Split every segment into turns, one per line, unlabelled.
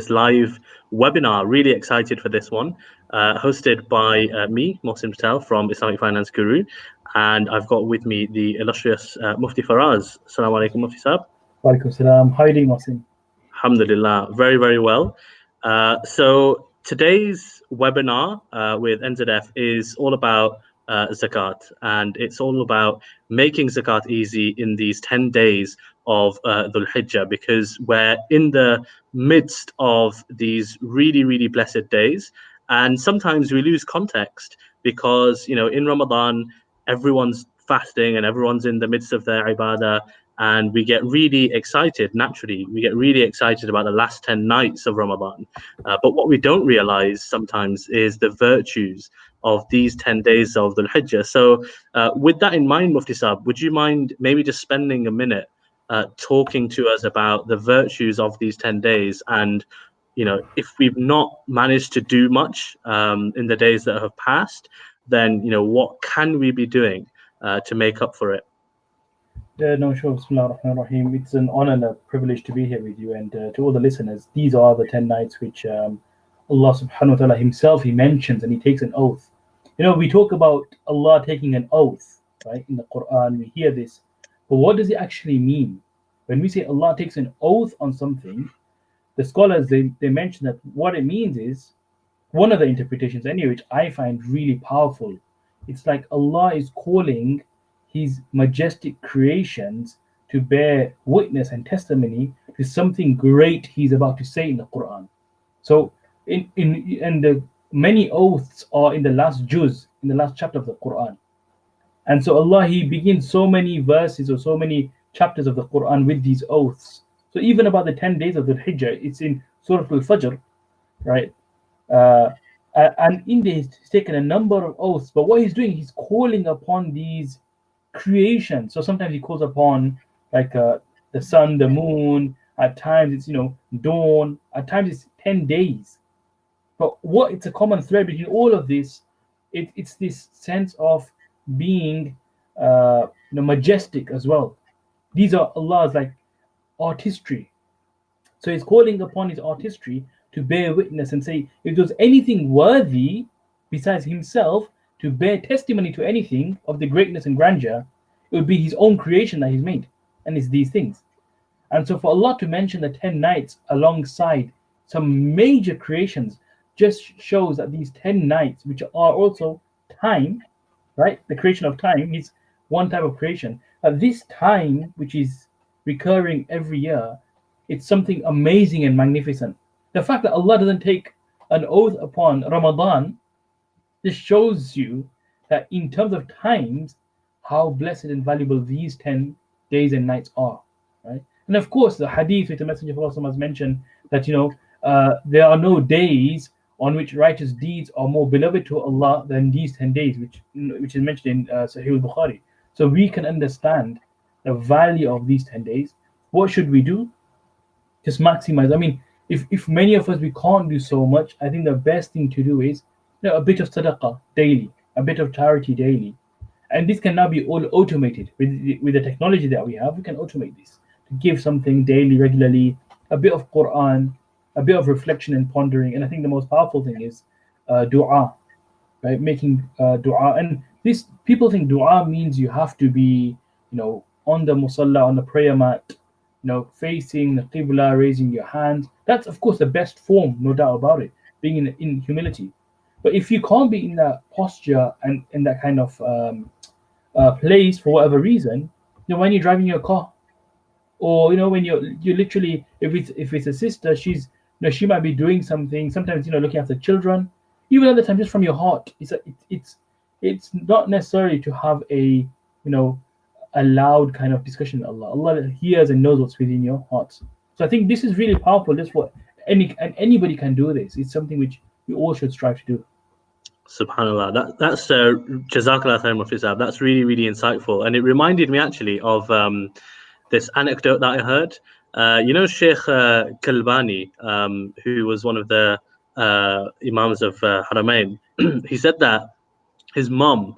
live webinar. Really excited for this one, hosted by me, Mohsin Patel from Islamic Finance Guru, and I've got with me the illustrious Mufti Faraz. Assalamu alaikum, Mufti Sahab.
Walaikum salam. How are you doing, Mohsin?
Alhamdulillah, very, very well. So today's webinar with NZF is all about Zakat, and it's all about making Zakat easy in these 10 days of Dhul Hijjah, because we're in the midst of these really, really blessed days. And sometimes we lose context because, in Ramadan, everyone's fasting and everyone's in the midst of their ibadah. And we get really excited, naturally. We get really excited about the last 10 nights of Ramadan. But what we don't realize sometimes is the virtues of these 10 days of Dhul Hijjah. So with that in mind, Mufti Sahab, would you mind maybe just spending a minute talking to us about the virtues of these 10 days? And, if we've not managed to do much in the days that have passed, then, what can we be doing to make up for it?
No, sure. Bismillah ar-Rahman ar-Rahim. It's an honor and a privilege to be here with you, and to all the listeners. These are the 10 nights which Allah subhanahu wa ta'ala himself, he mentions, and he takes an oath. We talk about Allah taking an oath, right? In the Quran, we hear this. But what does it actually mean? When we say Allah takes an oath on something, the scholars, they mention that what it means is, one of the interpretations anyway, which I find really powerful, it's like Allah is calling his majestic creations to bear witness and testimony to something great he's about to say in the Quran. So in the many oaths are in the last juz, in the last chapter of the Quran. And so Allah, he begins so many verses or so many chapters of the Quran with these oaths. So even about the 10 days of the Hijjah, it's in Surah Al-Fajr, right? And in this, he's taken a number of oaths. But what he's doing, he's calling upon these creations. So sometimes he calls upon like the sun, the moon. At times it's dawn. At times it's 10 days. But what it's a common thread between all of this, it's this sense of being majestic as well. These are Allah's like artistry. So he's calling upon his artistry to bear witness and say, if there's anything worthy besides himself to bear testimony to anything of the greatness and grandeur, it would be his own creation that he's made, and it's these things. And so for Allah to mention the 10 nights alongside some major creations just shows that these 10 nights, which are also time, right? The creation of time is one type of creation. But this time, which is recurring every year, it's something amazing and magnificent. The fact that Allah doesn't take an oath upon Ramadan, this shows you that in terms of times, how blessed and valuable these 10 days and nights are, right? And of course, the hadith which the Messenger of Allah has mentioned that there are no days on which righteous deeds are more beloved to Allah than these 10 days, which is mentioned in Sahih al-Bukhari. So we can understand the value of these 10 days. What should we do? Just maximize. I mean, if many of us, we can't do so much, I think the best thing to do is a bit of sadaqah daily, a bit of charity daily. And this can now be all automated with the technology that we have. We can automate this to give something daily, regularly, a bit of Quran, a bit of reflection and pondering. And I think the most powerful thing is dua, right? Making dua. And this, people think dua means you have to be, on the musalla, on the prayer mat, facing the qibla, raising your hands. That's of course the best form, no doubt about it, being in humility. But if you can't be in that posture and in that kind of place for whatever reason, when you're driving your car, or when you're literally, if it's a sister, she's she might be doing something. Sometimes looking after children. Even other times, just from your heart, it's not necessary to have a loud kind of discussion with Allah. Allah hears and knows what's within your hearts. So I think this is really powerful. That's what anybody can do this. It's something which we all should strive to do.
Subhanallah, that's Jazakallah khair, Mufti Sahab. That's really, really insightful, and it reminded me actually of this anecdote that I heard. Sheikh Kalbani, who was one of the imams of Haramain, he said that his mom,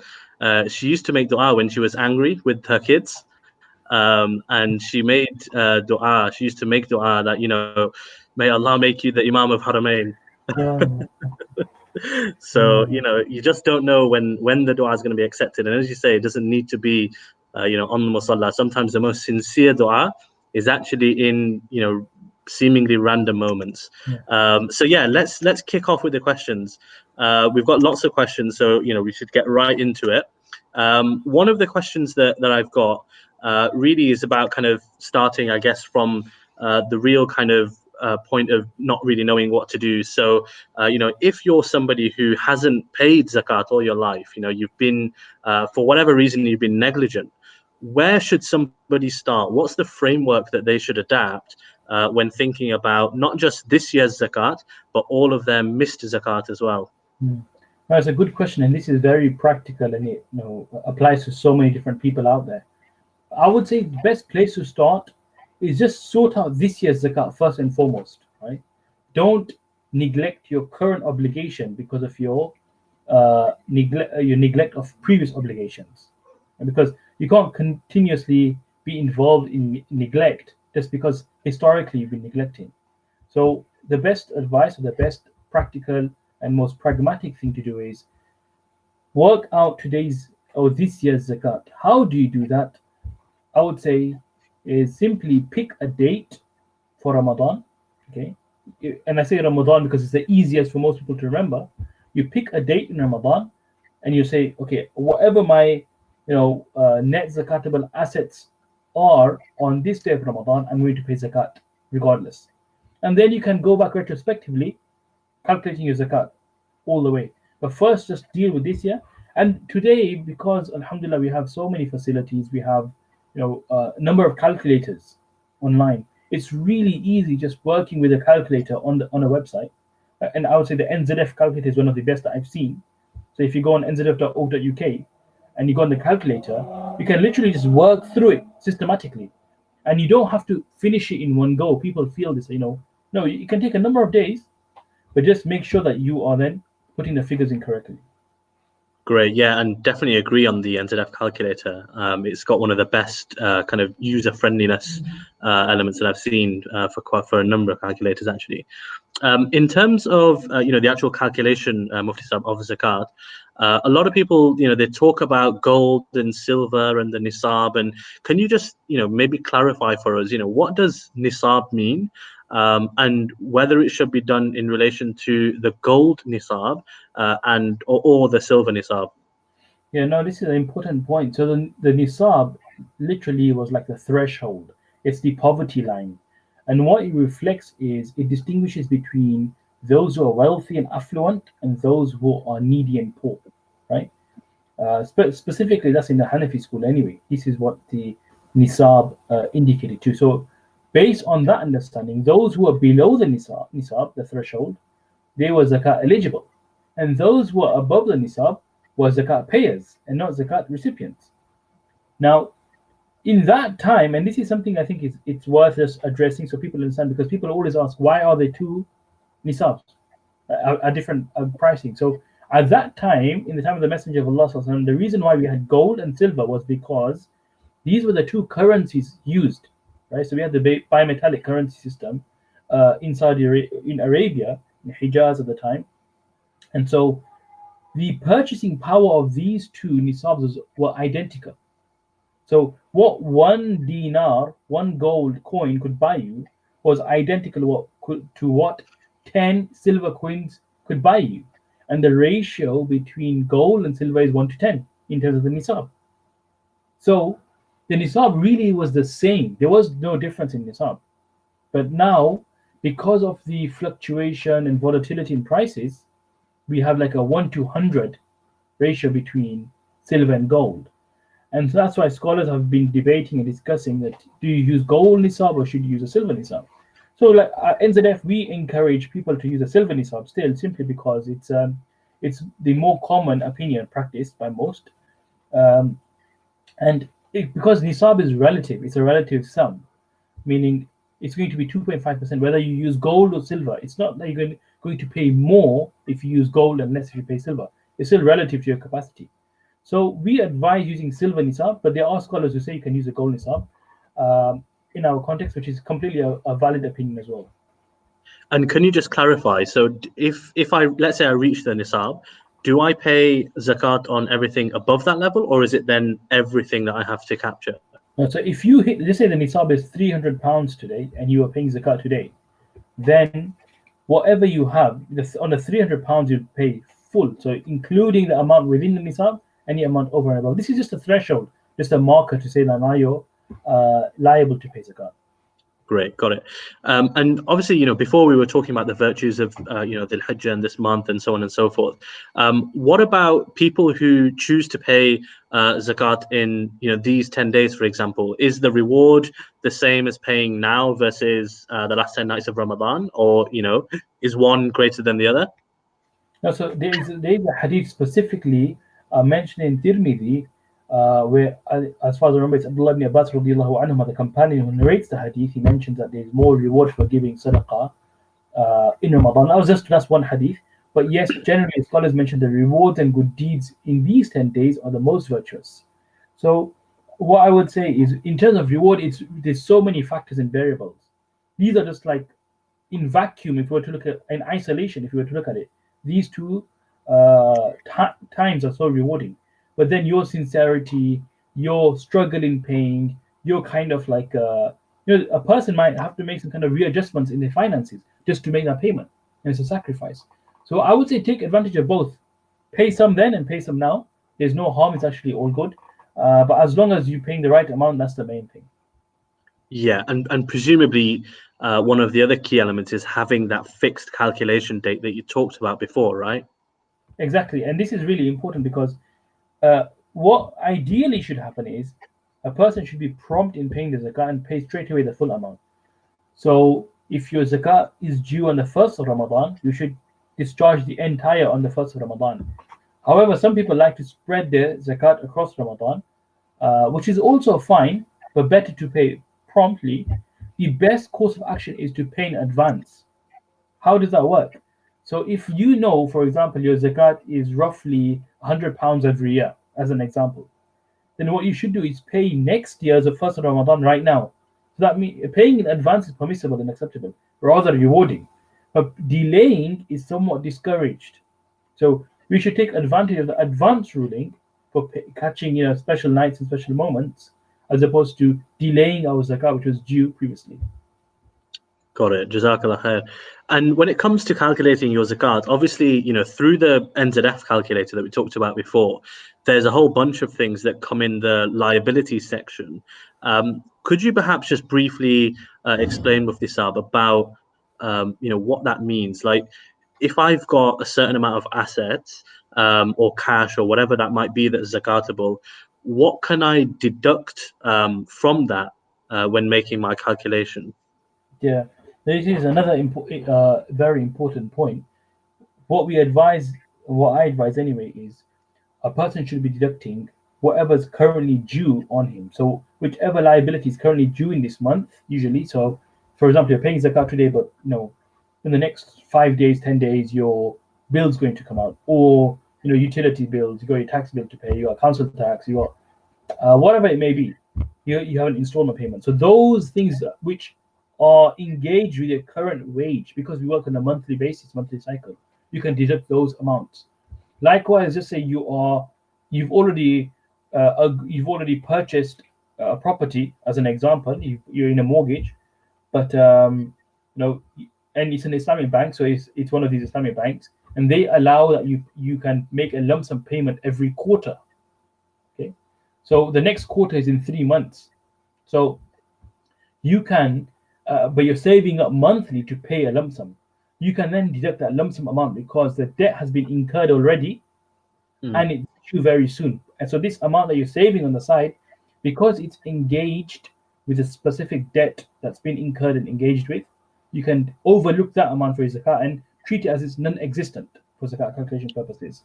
she used to make dua when she was angry with her kids, and she made dua. She used to make dua that, may Allah make you the Imam of Haramain.
Yeah.
So, you just don't know when the dua is going to be accepted. And as you say, it doesn't need to be, on the musalla. Sometimes the most sincere dua is actually in, seemingly random moments. So yeah, let's kick off with the questions. We've got lots of questions, so we should get right into it. One of the questions that I've got really is about kind of starting, I guess, from the real kind of point of not really knowing what to do. So, if you're somebody who hasn't paid zakat all your life, you've been, for whatever reason, you've been negligent, where should somebody start? What's the framework that they should adapt when thinking about not just this year's zakat, but all of their missed zakat as well?
That's a good question, and this is very practical, and it applies to so many different people out there. I would say the best place to start is just sort out this year's zakat first and foremost, right? Don't neglect your current obligation because of your neglect of previous obligations, and because you can't continuously be involved in neglect just because historically you've been neglecting. So the best advice, or the best practical and most pragmatic thing to do is work out today's or this year's zakat. How do you do that? I would say is simply pick a date for Ramadan. Okay, and I say Ramadan because it's the easiest for most people to remember. You pick a date in Ramadan, and you say, okay, whatever my net zakatable assets are on this day of Ramadan, I'm going to pay zakat regardless. And then you can go back retrospectively, calculating your zakat all the way. But first, just deal with this year. And today, because Alhamdulillah, we have so many facilities, we have a number of calculators online. It's really easy just working with a calculator on a website. And I would say the NZF calculator is one of the best that I've seen. So if you go on nzf.org.uk and you go on the calculator, you can literally just work through it systematically. And you don't have to finish it in one go. People feel this, no, it can take a number of days, but just make sure that you are then putting the figures in correctly.
Great, yeah, and definitely agree on the NZF calculator. It's got one of the best kind of user friendliness elements that I've seen for a number of calculators actually. In terms of the actual calculation, Mufti Sahib, of zakat, a lot of people they talk about gold and silver and the nisab, and can you just maybe clarify for us what does nisab mean, and whether it should be done in relation to the gold nisab or the silver nisab?
Yeah, no, this is an important point. So the nisab literally was like the threshold. It's the poverty line. And what it reflects is it distinguishes between those who are wealthy and affluent and those who are needy and poor, right? Specifically, that's in the Hanafi school anyway. This is what the nisab indicated too. So based on that understanding, those who are below the nisab, the threshold, they were zakat eligible. And those who are above the nisab were zakat payers and not zakat recipients. Now, in that time, and this is something I think it's worth us addressing so people understand, because people always ask, why are there two nisabs, a different pricing? So at that time, in the time of the Messenger of Allah, the reason why we had gold and silver was because these were the two currencies used, right? So we had the bimetallic currency system in Arabia, in Hijaz at the time. And so the purchasing power of these two nisabs were identical. So what one dinar, one gold coin could buy you was identical to what 10 silver coins could buy you. And the ratio between gold and silver is 1 to 10 in terms of the nisab. So the nisab really was the same. There was no difference in nisab. But now, because of the fluctuation and volatility in prices, we have like a 1 to 100 ratio between silver and gold. And so that's why scholars have been debating and discussing that, do you use gold nisab or should you use a silver nisab? So like NZF, we encourage people to use a silver nisab still, simply because it's the more common opinion practiced by most. Because nisab is relative, it's a relative sum, meaning it's going to be 2.5% whether you use gold or silver. It's not that you're going to pay more if you use gold and less if you pay silver. It's still relative to your capacity. So we advise using silver nisab, but there are scholars who say you can use a gold nisab. in our context, which is completely a valid opinion as well.
And can you just clarify? So if I, let's say I reach the nisab, do I pay zakat on everything above that level, or is it then everything that I have to capture?
So if you hit, let's say the nisab is £300 today, and you are paying zakat today, then whatever you have on the £300 you pay full. So including the amount within the nisab, any amount over and above. This is just a threshold, just a marker to say that now you're liable to pay zakat.
Great, got it. And obviously, before we were talking about the virtues of, the Hajj and this month and so on and so forth. What about people who choose to pay zakat in, these 10 days, for example? Is the reward the same as paying now versus the last 10 nights of Ramadan, or, is one greater than the other?
Now, so there is a hadith specifically mentioned in Tirmidhi, where, as far as I remember, it's Abdullah ibn Abbas radiallahu anhu, the companion who narrates the hadith. He mentions that there is more reward for giving sadaqah in Ramadan. That was just that's one hadith. But yes, generally scholars mention the rewards and good deeds in these 10 days are the most virtuous. So what I would say is, in terms of reward, there's so many factors and variables. These are just like in vacuum. If we were to look at in isolation, if we were to look at it, these two times are so rewarding. But then your sincerity, your struggle in paying, your kind of like a person might have to make some kind of readjustments in their finances just to make that payment, and it's a sacrifice. So I would say take advantage of both. Pay some then and pay some now. There's no harm. It's actually all good. But as long as you're paying the right amount, that's the main thing.
Yeah, and presumably one of the other key elements is having that fixed calculation date that you talked about before, right?
Exactly, and this is really important because what ideally should happen is a person should be prompt in paying the zakat and pay straight away the full amount. So if your zakat is due on the first of Ramadan, you should discharge the entire on the first of Ramadan. However, some people like to spread their zakat across Ramadan, which is also fine, but better to pay promptly. The best course of action is to pay in advance. How does that work? So if you know, for example, your zakat is roughly £100 every year, as an example, then what you should do is pay next year as the first of Ramadan right now. So that means paying in advance is permissible and acceptable, rather rewarding. But delaying is somewhat discouraged. So we should take advantage of the advance ruling for catching special nights and special moments, as opposed to delaying our zakat, which was due previously.
Got it. Jazakallah khair. And when it comes to calculating your zakat, obviously, through the NZF calculator that we talked about before, there's a whole bunch of things that come in the liabilities section. Could you perhaps just briefly explain with this about, what that means? Like, if I've got a certain amount of assets or cash or whatever that might be that's zakatable, what can I deduct from that when making my calculation?
Yeah, this is another very important point. What I advise anyway, is a person should be deducting whatever's currently due on him. So whichever liability is currently due in this month, usually. So, for example, you're paying zakat today, but in the next 5 days, 10 days, your bill's going to come out, or utility bills, you got your tax bill to pay, you got council tax, you got whatever it may be. You have an installment payment. So those things which are engaged with your current wage, because we work on a monthly basis, monthly cycle, you can deduct those amounts. Likewise, just say you've already purchased a property, as an example. You're in a mortgage, but and it's an Islamic bank, so it's one of these Islamic banks, and they allow that you can make a lump sum payment every quarter. Okay, so the next quarter is in 3 months, so you can, but you're saving up monthly to pay a lump sum. You can then deduct that lump sum amount because the debt has been incurred already, and it's due very soon. And so this amount that you're saving on the side, because it's engaged with a specific debt that's been incurred and engaged with, you can overlook that amount for your zakat and treat it as it's non-existent for zakat calculation purposes.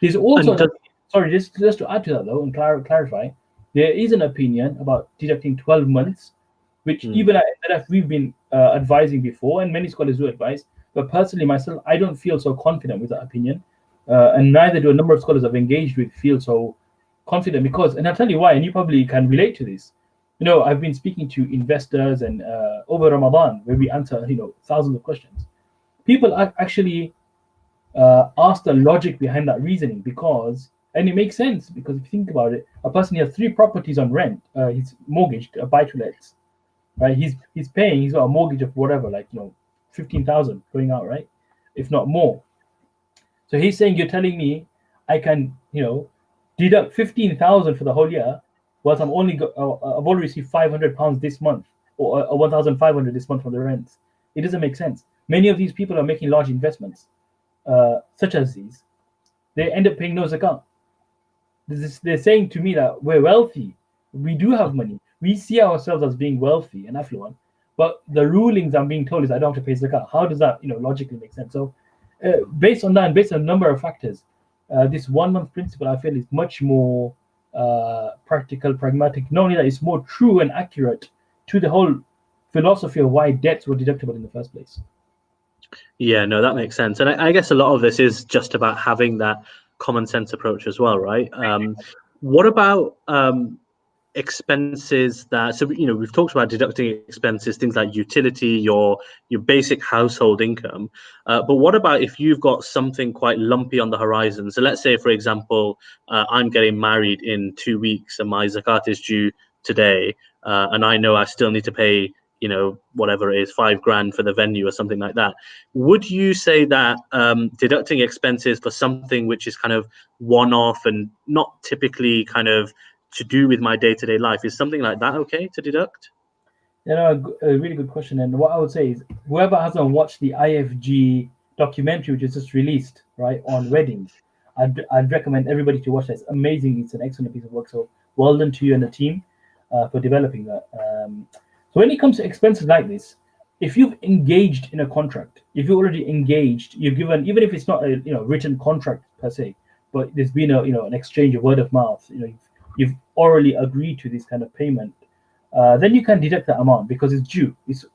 There's also just to add to that though and clarify, there is an opinion about deducting 12 months, which even at NZF we've been advising before, and many scholars do advise. But personally, myself, I don't feel so confident with that opinion, and neither do a number of scholars I've engaged with feel so confident, because, and I'll tell you why, and you probably can relate to this. I've been speaking to investors and over Ramadan, where we answer, thousands of questions. People actually ask the logic behind that reasoning, and it makes sense, because if you think about it, a person has 3 properties on rent, he's mortgaged, buy to lets, right? He's got a mortgage of whatever, like 15,000 going out, right? If not more. So he's saying, you're telling me I can, deduct 15,000 for the whole year, whilst I've already received £500 this month, or 1,500 this month from the rents. It doesn't make sense. Many of these people are making large investments, such as these. They end up paying no zakat. They're saying to me that we're wealthy, we do have money, we see ourselves as being wealthy and affluent, but the rulings I'm being told is I don't have to pay zakat. How does that, logically make sense? So, based on that, and based on a number of factors, this 1 month principle, I feel, is much more practical, pragmatic. Not only that, it's more true and accurate to the whole philosophy of why debts were deductible in the first place.
Yeah, no, that makes sense. And I guess a lot of this is just about having that common sense approach as well, right? What about expenses that, so we've talked about deducting expenses, things like utility, your basic household income, but what about if you've got something quite lumpy on the horizon? So let's say, for example, I'm getting married in 2 weeks and my zakat is due today, and I know I still need to pay whatever it is, 5 grand for the venue or something like that. Would you say that deducting expenses for something which is kind of one-off and not typically kind of to do with my day-to-day life, is something like that okay to deduct?
A really good question. And what I would say is, whoever hasn't watched the IFG documentary, which is just released, right, on weddings, I'd recommend everybody to watch that. It's amazing. It's an excellent piece of work. So well done to you and the team for developing that. So when it comes to expenses like this, if you've engaged in a contract, if you're already engaged, you've given, even if it's not a written contract per se, but there's been an exchange of word of mouth. You've orally agreed to this kind of payment. Then you can deduct that amount because it's due. It's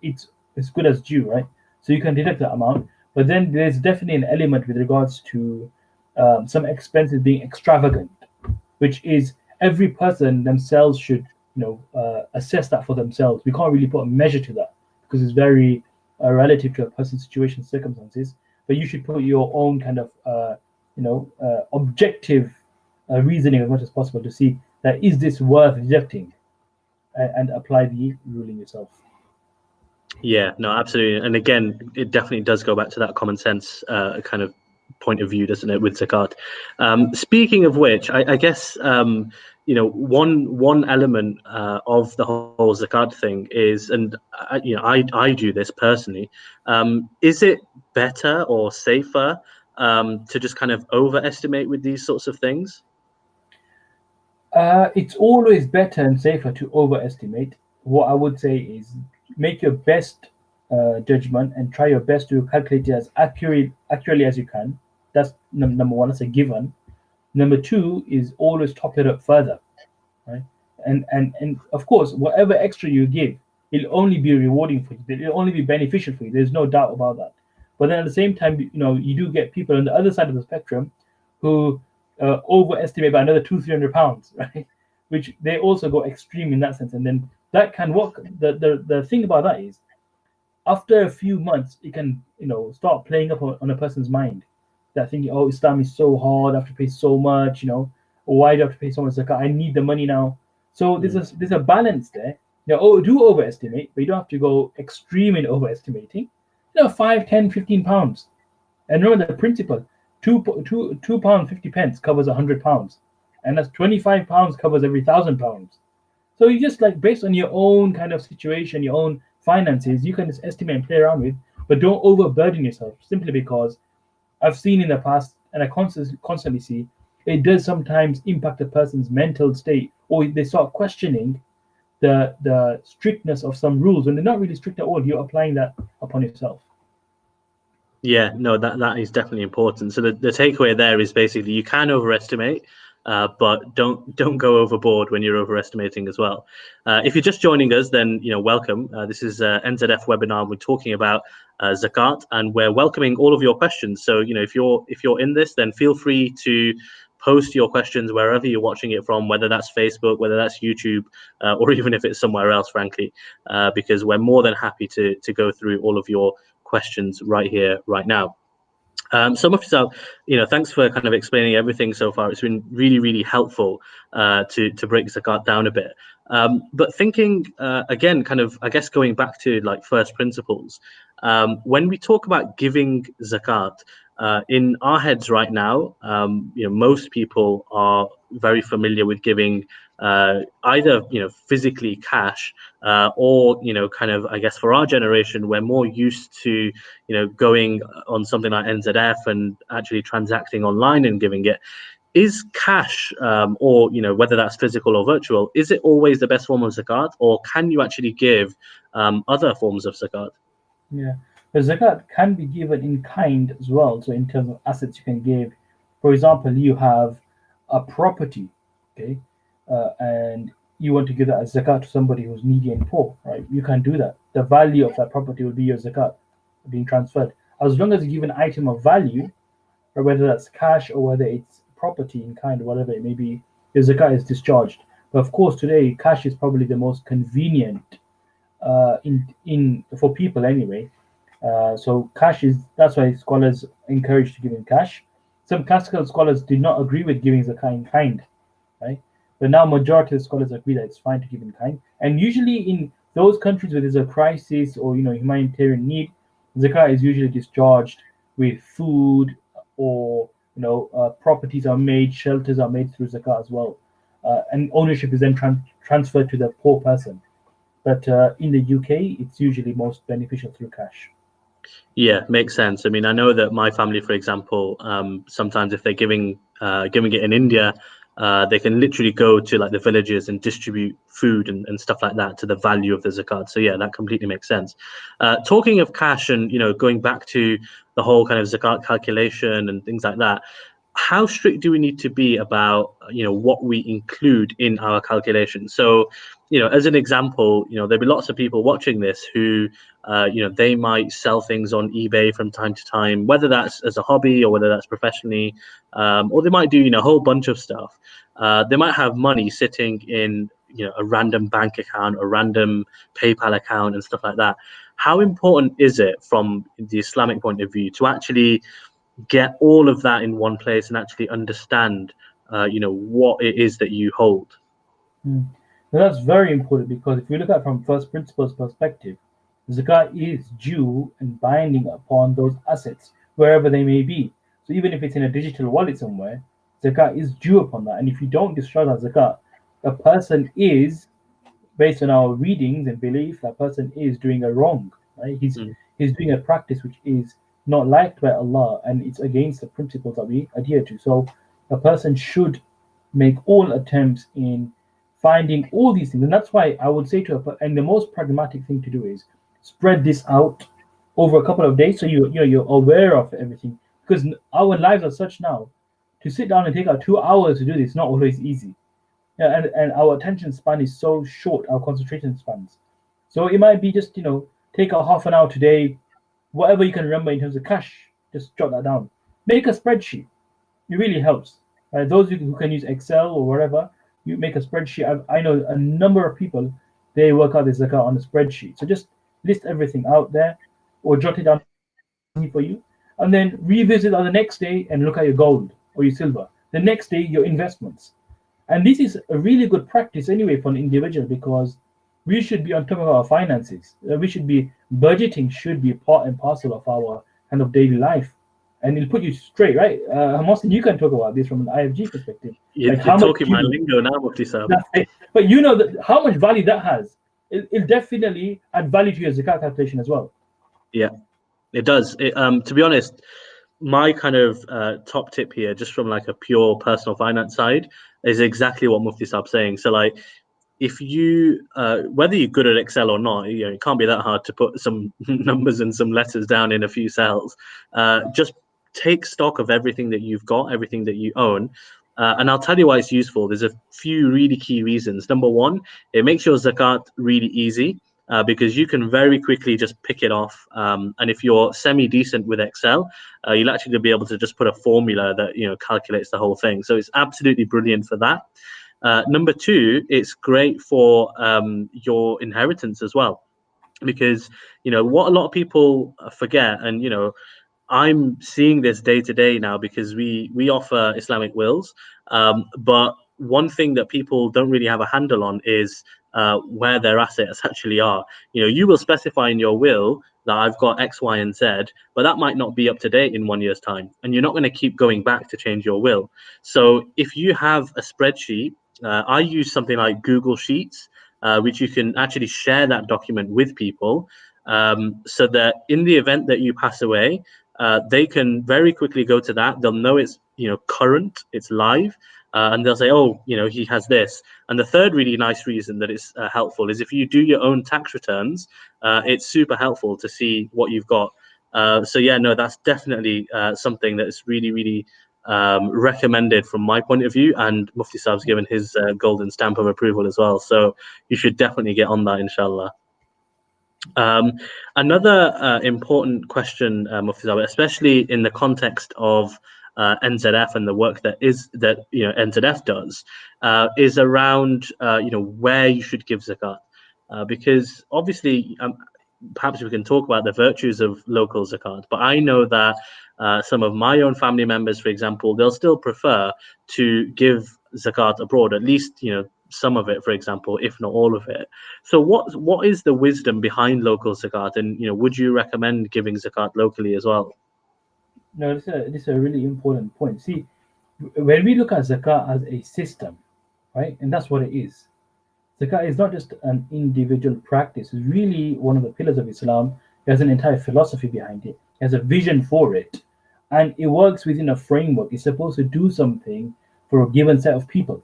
good as due, right? So you can deduct that amount. But then there's definitely an element with regards to some expenses being extravagant, which is every person themselves should assess that for themselves. We can't really put a measure to that because it's very relative to a person's situation, circumstances. But you should put your own kind of objective reasoning as much as possible to see that is this worth deducting, and apply the ruling yourself.
Yeah, no, absolutely. And again, it definitely does go back to that common sense kind of point of view, doesn't it, with zakat? Speaking of which, I guess one element of the whole zakat thing is, and I do this personally. Is it better or safer to just kind of overestimate with these sorts of things?
It's always better and safer to overestimate. What I would say is make your best judgment and try your best to calculate it as accurately as you can. That's number one. That's a given. Number two is always top it up further, right? And of course, whatever extra you give, it'll only be rewarding for you. It'll only be beneficial for you. There's no doubt about that. But then at the same time, you do get people on the other side of the spectrum who overestimate by another £200-300, right? Which they also go extreme in that sense, and then that can work. The thing about that is, after a few months, it can start playing up on a person's mind. That thinking, oh, Islam is so hard. I have to pay so much. Why do I have to pay so much zakat? I need the money now. So there's a balance there. Do overestimate, but you don't have to go extreme in overestimating. 5, 10, 15 pounds. And remember the principle: £2 50 covers £100, and that's £25 covers every £1,000. So you just, like, based on your own kind of situation, your own finances, you can just estimate and play around with, but don't overburden yourself. Simply because I've seen in the past, and I constantly see, it does sometimes impact a person's mental state, or they start questioning the strictness of some rules when they're not really strict at all. You're applying that upon yourself.
Yeah, no, that is definitely important. So the takeaway there is basically you can overestimate, but don't go overboard when you're overestimating as well. If you're just joining us, then welcome. This is NZF webinar. We're talking about zakat, and we're welcoming all of your questions. So if you're in this, then feel free to post your questions wherever you're watching it from, whether that's Facebook, whether that's YouTube, or even if it's somewhere else, frankly, because we're more than happy to go through all of your questions right here, right now. So Mufti Saab, thanks for kind of explaining everything so far. It's been really, really helpful to break zakat down a bit. But thinking again, kind of, I guess, going back to like first principles, when we talk about giving zakat, in our heads right now, most people are very familiar with giving either physically cash, or kind of, I guess, for our generation, we're more used to going on something like NZF and actually transacting online and giving it. Is cash, or whether that's physical or virtual, is it always the best form of zakat, or can you actually give other forms of zakat?
Yeah, the zakat can be given in kind as well. So in terms of assets, you can give. For example, you have a property, okay, and you want to give that as zakat to somebody who's needy and poor, right? You can do that. The value of that property will be your zakat being transferred, as long as you give an item of value, or whether that's cash or whether it's property in kind, or whatever it may be, your zakat is discharged. But of course, today cash is probably the most convenient in for people anyway. So cash is, that's why scholars encourage to give in cash. Some classical scholars did not agree with giving zakat in kind, right? But now majority of scholars agree that it's fine to give in kind. And usually in those countries where there's a crisis or humanitarian need, zakat is usually discharged with food, or properties are made, shelters are made through zakat as well, and ownership is then transferred to the poor person. But in the UK, it's usually most beneficial through cash.
Yeah, makes sense. I mean, I know that my family, for example, sometimes if they're giving it in India, they can literally go to like the villages and distribute food and stuff like that to the value of the zakat. So yeah, that completely makes sense. Talking of cash and going back to the whole kind of zakat calculation and things like that, how strict do we need to be about what we include in our calculation? So as an example, there'll be lots of people watching this who they might sell things on eBay from time to time, whether that's as a hobby or whether that's professionally, or they might do a whole bunch of stuff. They might have money sitting in a random bank account, a random PayPal account and stuff like that. How important is it from the Islamic point of view to actually get all of that in one place and actually understand what it is that you hold?
Mm. Now that's very important, because if you look at from first principles perspective, zakat is due and binding upon those assets wherever they may be. So even if it's in a digital wallet somewhere, zakat is due upon that. And if you don't discharge that zakat, a person is, based on our readings and belief, that person is doing a wrong. Right?
Mm.
He's doing a practice which is not liked by Allah, and it's against the principles that we adhere to. So a person should make all attempts in finding all these things, and that's why I would say to and the most pragmatic thing to do is spread this out over a couple of days, so you're aware of everything. Because our lives are such now, to sit down and take out 2 hours to do this is not always easy. Yeah, and our attention span is so short, our concentration spans. So it might be just take a half an hour today, whatever you can remember in terms of cash, just jot that down. Make a spreadsheet. It really helps. Those who can use Excel or whatever, you make a spreadsheet. I know a number of people, they work out their zakat on a spreadsheet. So just list everything out there, or jot it down for you, and then revisit on the next day and look at your gold or your silver. The next day, your investments. And this is a really good practice anyway for an individual, because we should be on top of our finances. We should be budgeting, should be part and parcel of our kind of daily life. And it'll put you straight, right? Mohsin, you can talk about this from an IFG perspective.
You're,
Like
you're
how much
talking my
you,
lingo now, Mufti Saab.
that's it. But you know that how much value that has. It'll definitely add value to your zakat calculation as well.
Yeah, it does. To be honest, my kind of top tip here, just from like a pure personal finance side, is exactly what Mufti Saab's saying. So like, if you whether you're good at Excel or not, it can't be that hard to put some numbers and some letters down in a few cells. Just take stock of everything that you've got, everything that you own. And I'll tell you why it's useful. There's a few really key reasons. Number one, it makes your zakat really easy. because you can very quickly just pick it off. And if you're semi-decent with Excel, you'll actually be able to just put a formula that calculates the whole thing. So it's absolutely brilliant for that. Number two, it's great for your inheritance as well, because what a lot of people forget, and I'm seeing this day to day now, because we offer Islamic wills, but one thing that people don't really have a handle on is where their assets actually are. You will specify in your will that I've got X, Y, and Z, but that might not be up to date in 1 year's time, and you're not going to keep going back to change your will. So if you have a spreadsheet, I use something like Google Sheets, which you can actually share that document with people, so that in the event that you pass away, they can very quickly go to that. They'll know it's current, it's live, and they'll say, oh, he has this. And the third really nice reason that it's helpful is if you do your own tax returns, it's super helpful to see what you've got. So yeah, no, that's definitely something that is really, really recommended from my point of view. And Mufti Saab's given his golden stamp of approval as well. So you should definitely get on that, inshallah. Another important question, Mufti Saab, especially in the context of NZF and the work that NZF does, is around where you should give zakat, because obviously perhaps we can talk about the virtues of local zakat, but I know that some of my own family members, for example, they'll still prefer to give zakat abroad, at least some of it, for example, if not all of it. So what is the wisdom behind local zakat, and would you recommend giving zakat locally as well?
No, this is a really important point. See, when we look at zakat as a system, right, and that's what it is. Zakat is not just an individual practice. It's really one of the pillars of Islam. There's an entire philosophy behind it. There's a vision for it, and it works within a framework. It's supposed to do something for a given set of people.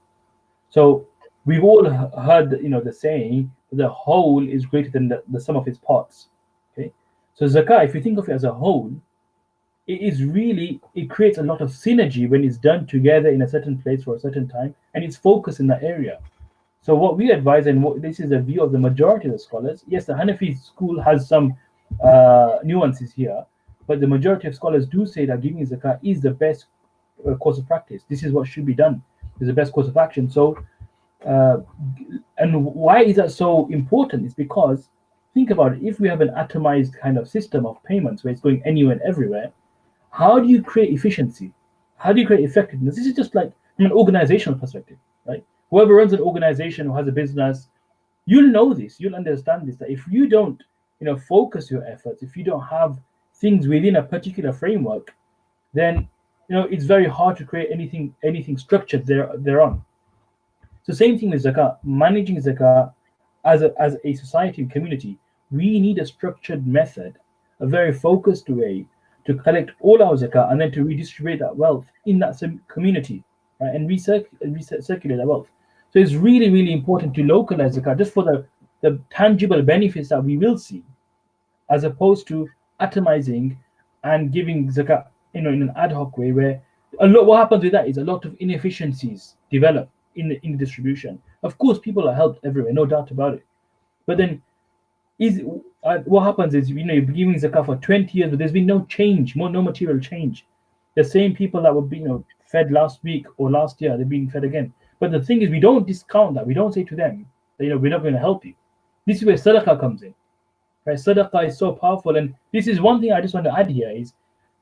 So we've all heard, the saying, the whole is greater than the sum of its parts. Okay, so zakat, if you think of it as a whole, it creates a lot of synergy when it's done together in a certain place for a certain time, and it's focused in that area. So what we advise, and this is the view of the majority of the scholars. Yes, the Hanafi school has some nuances here, but the majority of scholars do say that giving zakat is the best course of practice. This is what should be done. Is the best course of action. So, and why is that so important? It's because, think about it, if we have an atomized kind of system of payments where it's going anywhere and everywhere, how do you create efficiency? How do you create effectiveness? This is just like from an organizational perspective, right? Whoever runs an organization or has a business, you'll know this, you'll understand this, that if you don't, focus your efforts, if you don't have things within a particular framework, then it's very hard to create anything structured thereon. So same thing with zakat. Managing zakat as a society and community, we need a structured method, a very focused way to collect all our zakat and then to redistribute that wealth in that community, right? And recirculate that wealth. So it's really, really important to localize zakat just for the tangible benefits that we will see, as opposed to atomizing and giving zakat in an ad hoc way, where what happens with that is a lot of inefficiencies develop in the distribution. Of course, people are helped everywhere, no doubt about it. But then what happens is, you're giving zakat for 20 years, but there's been no change, no material change. The same people that were being fed last week or last year, they're being fed again. But the thing is, we don't discount that. We don't say to them that we're not going to help you. This is where sadaqah comes in. Right? Sadaqah is so powerful, and this is one thing I just want to add here is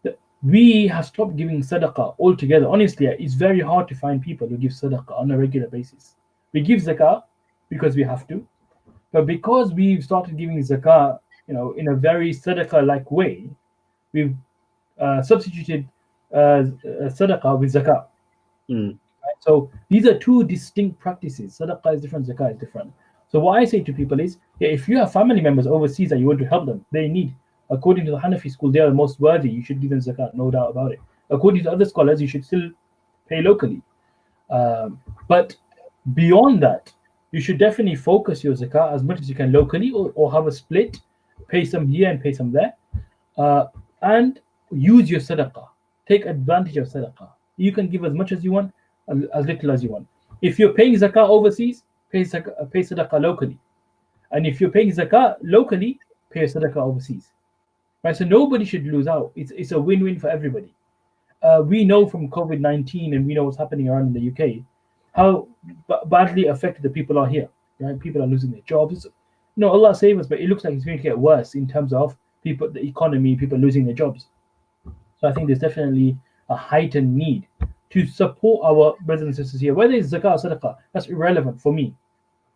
that we have stopped giving sadaqah altogether. Honestly, it's very hard to find people who give sadaqah on a regular basis. We give zakah because we have to, but because we've started giving zakah, in a very sadaqah-like way, we've substituted sadaqah with zakah. Right? So these are two distinct practices. Sadaqah is different, zakah is different. So what I say to people is, if you have family members overseas that you want to help them, they need, according to the Hanafi school, they are the most worthy, you should give them zakat, no doubt about it. According to other scholars, you should still pay locally. But beyond that, you should definitely focus your zakat as much as you can locally, or have a split, pay some here and pay some there, and use your sadaqah. Take advantage of sadaqah. You can give as much as you want, as little as you want. If you're paying zakah overseas, pay sadaqah locally. And if you're paying zakat locally, pay a sadaqah overseas. Right? So nobody should lose out. It's a win-win for everybody. We know from COVID-19, and we know what's happening around in the UK, how badly affected the people are here. Right? People are losing their jobs. No, Allah save us, but it looks like it's going to get worse in terms of people, the economy, people losing their jobs. So I think there's definitely a heightened need to support our brothers and sisters here. Whether it's zakah or sadaqah, that's irrelevant for me.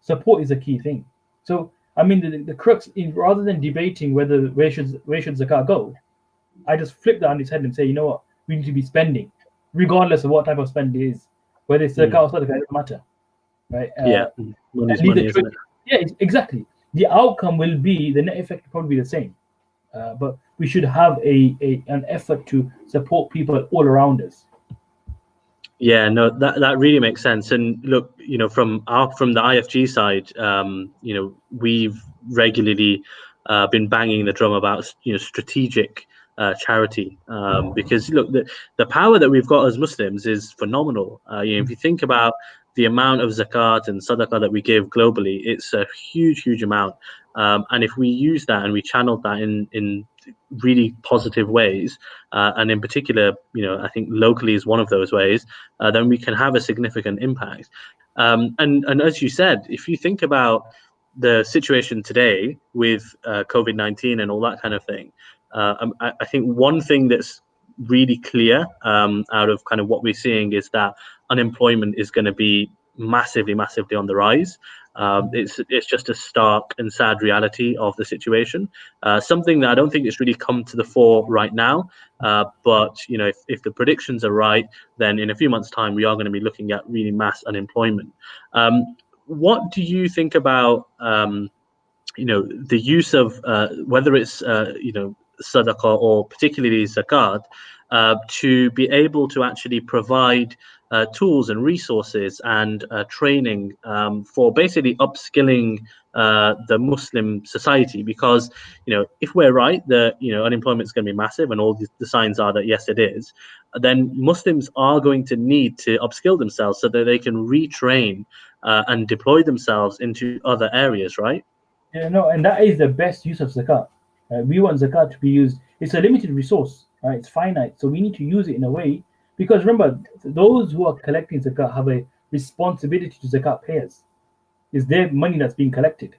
Support is a key thing. So I mean, the crux in, rather than debating where should zakah go, I just flip that on its head and say, you know what, we need to be spending, regardless of what type of spend it is, whether it's zakah or sadaqah, it doesn't matter, right?
Yeah, money's
Leave the
money,
choice.
isn't it?
Yeah, exactly. The outcome will be the net effect will probably be the same, but we should have an effort to support people all around us.
Yeah, no, that really makes sense. And look, from the IFG side, we've regularly been banging the drum about strategic charity, because look, the power that we've got as Muslims is phenomenal. If you think about the amount of zakat and sadaqah that we give globally, it's a huge amount. And if we use that and we channel that in really positive ways, and in particular, I think locally is one of those ways, then we can have a significant impact. And as you said, if you think about the situation today with COVID-19 and all that kind of thing, I think one thing that's really clear, out of kind of what we're seeing, is that unemployment is going to be massively on the rise. It's just a stark and sad reality of the situation. Something that I don't think it's really come to the fore right now. But if the predictions are right, then in a few months' time we are going to be looking at really mass unemployment. What do you think about the use of whether it's sadaqah or particularly zakat, to be able to actually provide tools and resources and training, for basically upskilling the Muslim society? Because if we're right that unemployment is going to be massive, and all the signs are that yes it is, then Muslims are going to need to upskill themselves so that they can retrain and deploy themselves into other areas, right?
Yeah, no, and that is the best use of zakat. We want zakat to be used. It's a limited resource, right? It's finite, so we need to use it in a way. Because remember, those who are collecting zakat have a responsibility to zakat payers. It's their money that's being collected,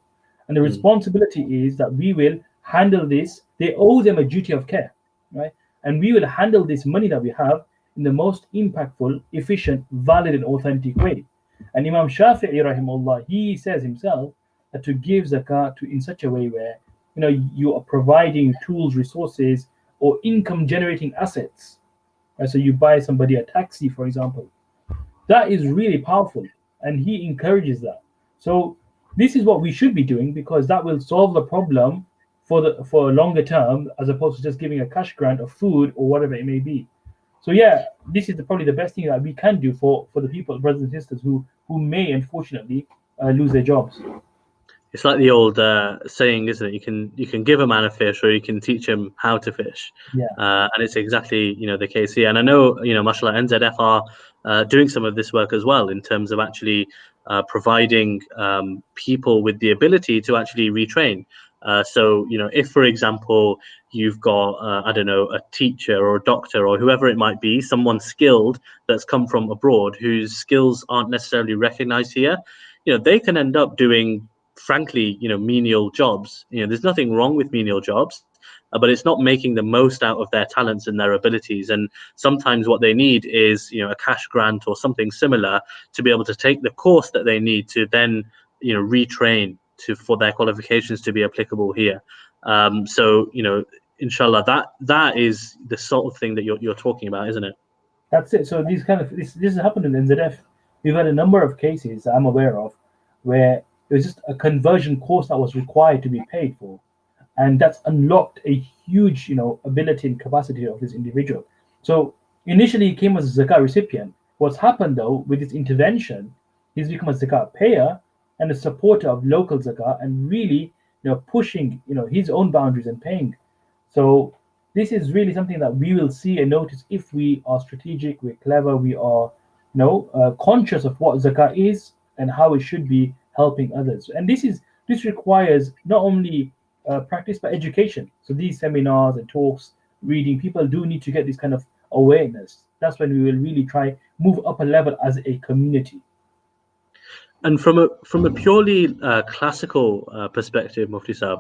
and the
Mm.
responsibility is that we will handle this. They owe them a duty of care, right? And we will handle this money that we have in the most impactful, efficient, valid, and authentic way. And Imam Shafi'i, rahimahullah, he says himself that to give zakat to in such a way where you are providing tools, resources, or income generating assets. Right? So you buy somebody a taxi, for example. That is really powerful, and he encourages that. So this is what we should be doing, because that will solve the problem for a longer term, as opposed to just giving a cash grant of food or whatever it may be. So yeah, this is probably the best thing that we can do for the people, brothers and sisters, who may unfortunately lose their jobs.
It's like the old saying, isn't it? You can give a man a fish, or you can teach him how to fish.
Yeah,
And it's exactly the case here. And I know mashallah, NZF are doing some of this work as well, in terms of actually providing people with the ability to actually retrain. So if, for example, you've got I don't know, a teacher or a doctor or whoever it might be, someone skilled that's come from abroad whose skills aren't necessarily recognized here, they can end up doing, frankly, menial jobs. There's nothing wrong with menial jobs, but it's not making the most out of their talents and their abilities. And sometimes what they need is a cash grant or something similar to be able to take the course that they need to then retrain for their qualifications to be applicable here. So inshallah, that is the sort of thing that you're talking about, isn't it?
that's it. So this has happened in NZF. We've had a number of cases that I'm aware of where it was just a conversion course that was required to be paid for, and that's unlocked a huge ability and capacity of this individual. So initially he came as a zakat recipient. What's happened though with this intervention, he's become a zakat payer and a supporter of local zakat, and really pushing his own boundaries and paying. So this is really something that we will see and notice if we are strategic, we're clever, we are conscious of what zakat is and how it should be helping others. And this This requires not only practice but education. So these seminars and talks, reading, people do need to get this kind of awareness. That's when we will really try move up a level as a community.
And from a purely classical perspective, Mufti Saab,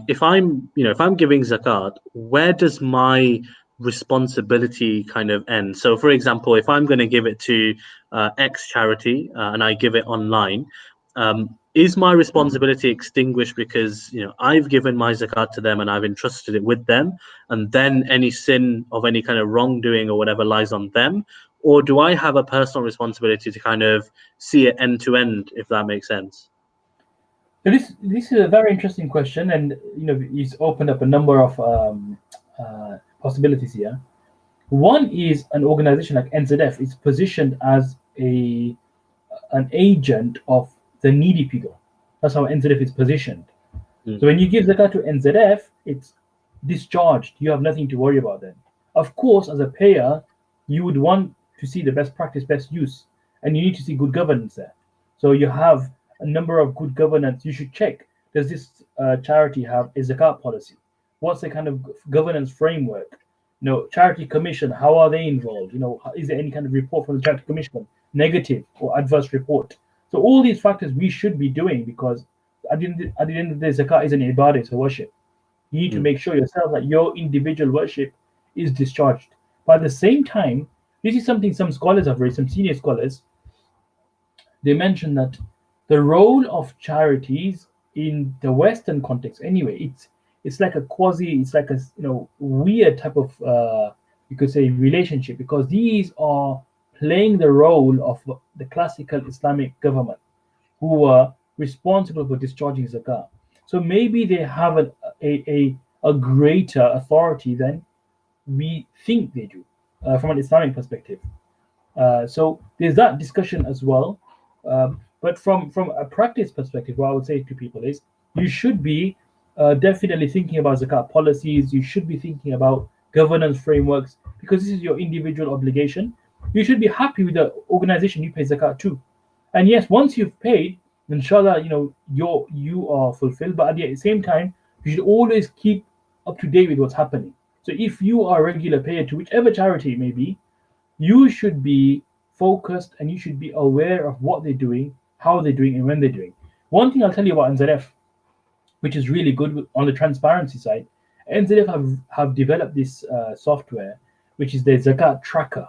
if I'm giving zakat, where does my responsibility kind of end? So, for example, if I'm going to give it to X charity and I give it online, is my responsibility extinguished because I've given my zakat to them and I've entrusted it with them, and then any sin of any kind of wrongdoing or whatever lies on them? Or do I have a personal responsibility to kind of see it end to end, if that makes sense?
So this is a very interesting question, and it's opened up a number of possibilities here. One is an organization like NZF is positioned as an agent of the needy people. That's how NZF is positioned.
Mm.
So when you give zakat to NZF, it's discharged. You have nothing to worry about then. Of course, as a payer, you would want to see the best practice, best use, and you need to see good governance there. So you have a number of good governance. You should check: does this charity have a zakat policy? What's the kind of governance framework? Charity commission. How are they involved? Is there any kind of report from the charity commission, negative or adverse report? So all these factors we should be doing, because at the end of the day, zakat is an ibadah, it's a worship. You need to
Mm.
make sure yourself that your individual worship is discharged. But at the same time, this is something some scholars have raised, some senior scholars. They mention that the role of charities in the Western context, anyway, it's like a quasi, it's like a weird type of you could say relationship, because these are playing the role of the classical Islamic government who are responsible for discharging zakat. So maybe they have a greater authority than we think they do from an Islamic perspective. So there's that discussion as well. But from a practice perspective, what I would say to people is you should be definitely thinking about zakat policies. You should be thinking about governance frameworks, because this is your individual obligation. You should be happy with the organization you pay zakat to. And yes, once you've paid, inshallah, you are fulfilled. But at the same time, you should always keep up to date with what's happening. So if you are a regular payer to whichever charity it may be, you should be focused and you should be aware of what they're doing, how they're doing, and when they're doing. One thing I'll tell you about NZF, which is really good on the transparency side, NZF have developed this software, which is the Zakat tracker.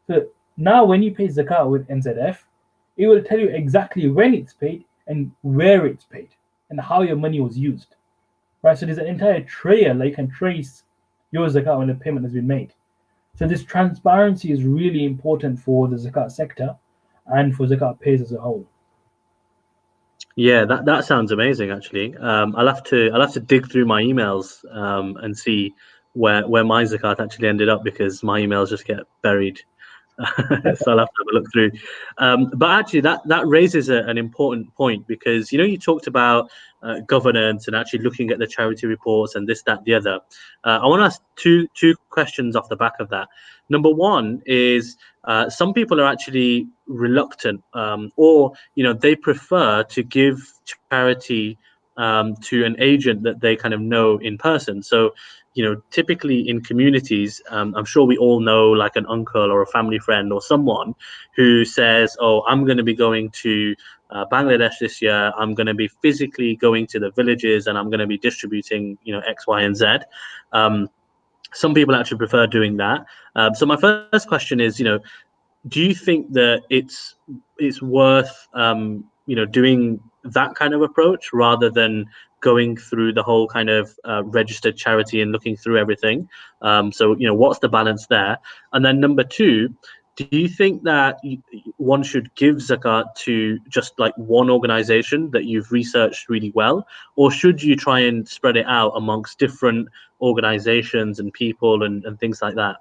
So now when you pay zakat with NZF, it will tell you exactly when it's paid and where it's paid and how your money was used. Right? So there's an entire trail that you can trace your zakat when the payment has been made. So this transparency is really important for the zakat sector and for zakat payers as a whole.
Yeah, that sounds amazing. Actually, I'll have to dig through my emails and see where my zakat actually ended up, because my emails just get buried. So I'll have to have a look through. But actually, that raises an important point, because you talked about governance and actually looking at the charity reports and this, that, the other. I want to ask two questions off the back of that. Number one is some people are actually reluctant, or they prefer to give charity to an agent that they kind of know in person. So typically in communities, I'm sure we all know like an uncle or a family friend or someone who says, oh, I'm going to be going to Bangladesh this year. I'm going to be physically going to the villages and I'm going to be distributing, X, Y, and Z. Some people actually prefer doing that. So my first question is, do you think that it's worth doing that kind of approach rather than going through the whole kind of registered charity and looking through everything? So what's the balance there? And then number two, do you think that one should give zakat to just like one organization that you've researched really well, or should you try and spread it out amongst different organizations and people and things like that?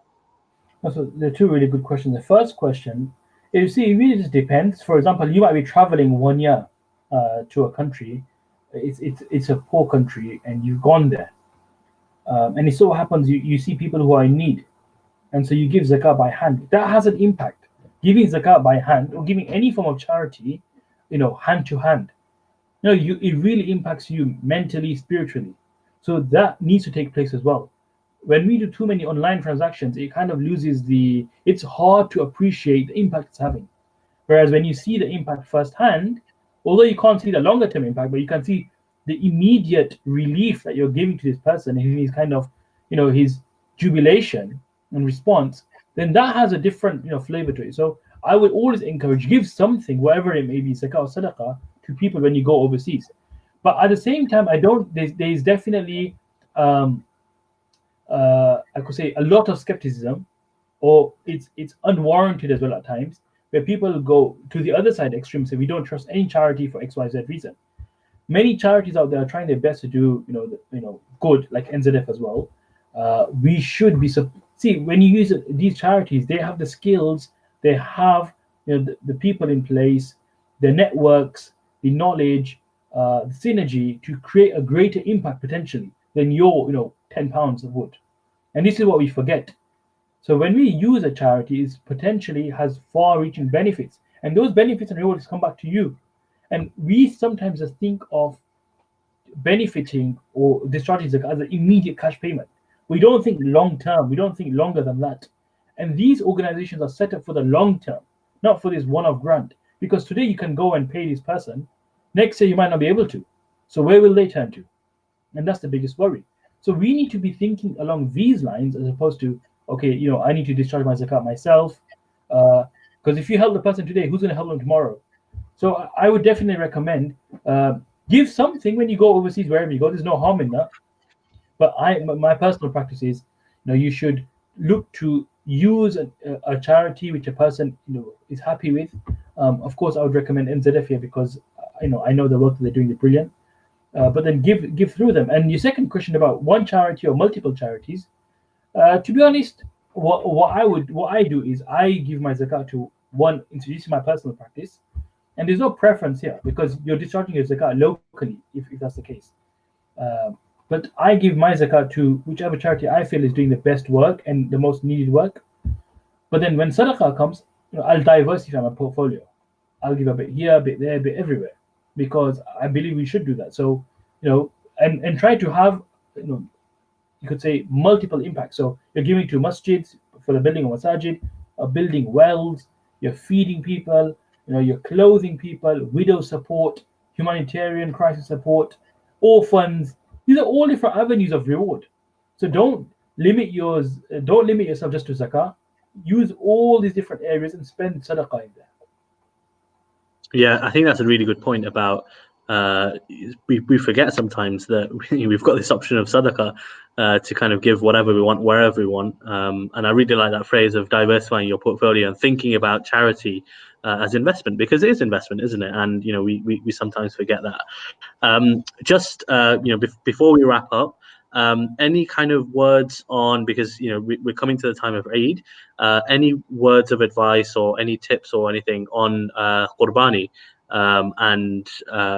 So there are two really good questions. The first question, you see, it really just depends. For example, you might be traveling 1 year to a country. It's a poor country, and you've gone there, and it so happens you see people who are in need, and so you give zakat by hand. That has an impact. Giving zakat by hand or giving any form of charity, hand to hand, it really impacts you mentally, spiritually. So that needs to take place as well. When we do too many online transactions, it kind of loses it's hard to appreciate the impact it's having. Whereas when you see the impact firsthand, although you can't see the longer term impact, but you can see the immediate relief that you're giving to this person and his kind of, his jubilation and response, then that has a different, flavor to it. So I would always encourage, give something, whatever it may be, zakah or sadaqah, to people when you go overseas. But at the same time, I don't. There's definitely, um, I could say, a lot of skepticism, or it's unwarranted as well at times, where people go to the other side extreme, say we don't trust any charity for XYZ reason. Many charities out there are trying their best to do, good, like NZF as well. We should be see, when you use these charities, they have the skills, they have, the people in place, the networks, the knowledge, the synergy to create a greater impact potentially than your, £10 would. And this is what we forget. So when we use a charity, it potentially has far-reaching benefits, and those benefits and rewards come back to you. And we sometimes just think of benefiting or discharging as an immediate cash payment. We don't think long term. We don't think longer than that. And these organizations are set up for the long term, not for this one-off grant. Because today you can go and pay this person, next year you might not be able to. So where will they turn to? And that's the biggest worry. So we need to be thinking along these lines as opposed to, okay, I need to discharge my zakat myself. Because if you help the person today, who's going to help them tomorrow? So I would definitely recommend, give something when you go overseas, wherever you go. There's no harm in that. But my personal practice is, you should look to use a charity which a person, is happy with. Of course, I would recommend NZF here because I know the work that they're doing is brilliant. But then give through them. And your second question about one charity or multiple charities, to be honest, what I do is I give my zakat to one, introducing my personal practice, and there's no preference here because you're discharging your zakat locally if that's the case. Uh, but I give my zakat to whichever charity I feel is doing the best work and the most needed work. But then when sadaqah comes, I'll diversify my portfolio. I'll give a bit here, a bit there, a bit everywhere, because I believe we should do that. So, and try to have, you could say, multiple impacts. So you're giving to masjids for the building of masajid, building wells, you're feeding people, you're clothing people, widow support, humanitarian crisis support, orphans. These are all different avenues of reward. So don't limit yourself just to zakah. Use all these different areas and spend sadaqah in there.
Yeah, I think that's a really good point about we forget sometimes that we've got this option of sadaqah to kind of give whatever we want, wherever we want. And I really like that phrase of diversifying your portfolio and thinking about charity as investment, because it is investment, isn't it? And we sometimes forget that. Just before we wrap up, any kind of words on, because we're coming to the time of Eid, any words of advice or any tips or anything on Qurbani, and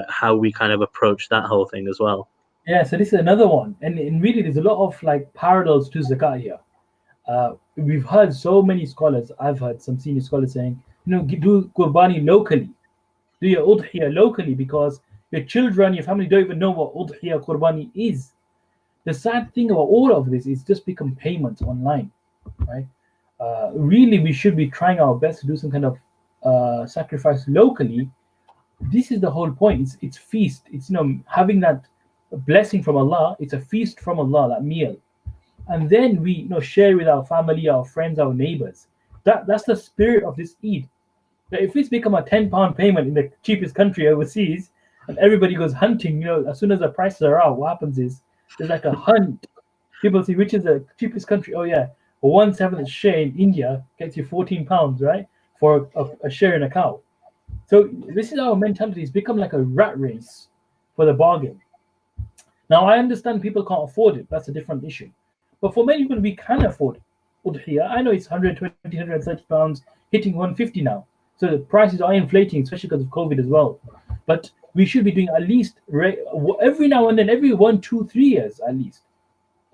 how we kind of approach that whole thing as well?
Yeah, so this is another one, and really there's a lot of like parallels to zakat here. We've heard so many scholars. I've heard some senior scholars saying, do Qurbani locally, do your udhiyah locally, because your children, your family don't even know what udhiyah Qurbani is. The sad thing about all of this is just become payments online, right? Really, we should be trying our best to do some kind of sacrifice locally. This is the whole point. It's feast. It's having that blessing from Allah. It's a feast from Allah, that meal, and then we share with our family, our friends, our neighbors. That's the spirit of this Eid. But if it's become a £10 payment in the cheapest country overseas, and everybody goes hunting, as soon as the prices are out, what happens is there's like a hunt. People see which is the cheapest country. Oh yeah, a 1/7 share in India gets you £14, right, for a share in a cow. So this is our mentality. It's become like a rat race for the bargain. Now I understand people can't afford it. That's a different issue. But for many people, we can afford udhiyah. I know it's 120, £130, hitting 150 now. So the prices are inflating, especially because of COVID as well. But we should be doing at least every now and then, every 1, 2, 3 years at least,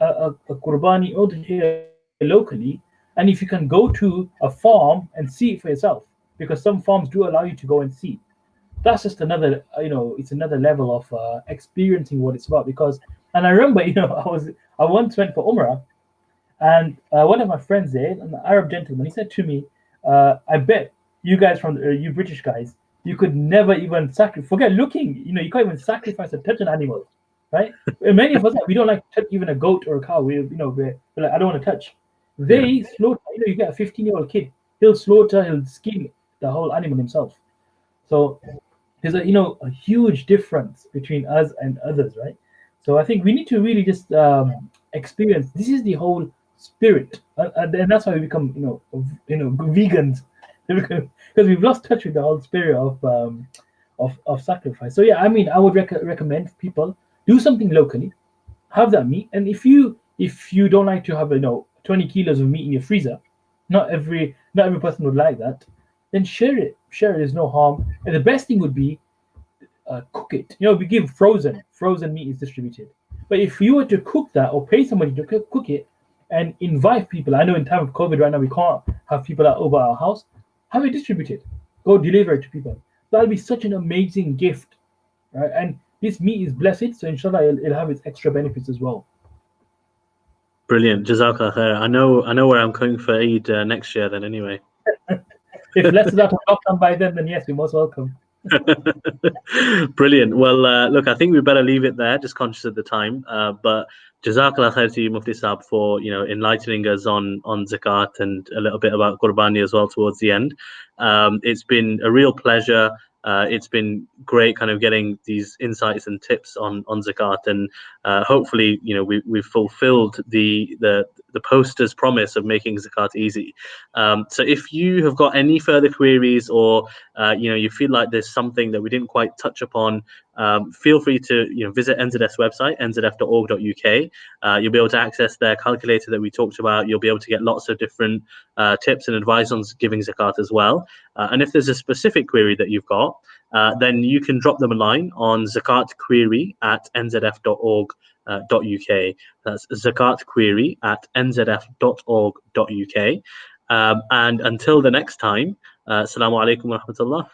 a Qurbani udhiyah locally. And if you can go to a farm and see it for yourself, because some farms do allow you to go and see. that's just another, it's another level of experiencing what it's about. Because, and I remember, I once went for Umrah, and one of my friends there, an Arab gentleman, he said to me, "I bet you guys you British guys, you could never even forget looking. You can't even sacrifice or touch an animal, right? And many of us, we don't like to touch even a goat or a cow. We're like, I don't want to touch.
Yeah.
They slaughter. You get a 15-year-old kid, he'll slaughter, he'll skin the whole animal himself. So there's a huge difference between us and others, right? So I think we need to really just experience. This is the whole spirit, and that's why we become vegans, because we've lost touch with the whole spirit of sacrifice. So yeah, I mean, I would recommend people do something locally, have that meat, and if you don't like to have 20 kilos of meat in your freezer, not every person would like that, then share it. Share it. There's no harm. And the best thing would be cook it. We give frozen meat is distributed. But if you were to cook that or pay somebody to cook it and invite people, I know in time of COVID right now we can't have people over our house. Have it distributed. Go deliver it to people. That'll be such an amazing gift, right? And this meat is blessed, so inshallah it'll have its extra benefits as well.
Brilliant. Jazakallah khair. I know where I'm going for Eid next year then anyway.
If less is out of lockdown by then yes, you're most welcome.
Brilliant. Well, look, I think we better leave it there, just conscious of the time. But Jazakallah khair to you, Mufti Saab, for enlightening us on zakat and a little bit about Qurbani as well towards the end. It's been a real pleasure. It's been great kind of getting these insights and tips on zakat, and hopefully we've fulfilled the poster's promise of making zakat easy. So if you have got any further queries, or you feel like there's something that we didn't quite touch upon, feel free to visit NZF's website, nzf.org.uk. You'll be able to access their calculator that we talked about. You'll be able to get lots of different tips and advice on giving zakat as well. And if there's a specific query that you've got, then you can drop them a line on zakatquery@nzf.org.uk. That's zakatquery@nzf.org.uk. And until the next time, assalamu alaikum wa rahmatullah.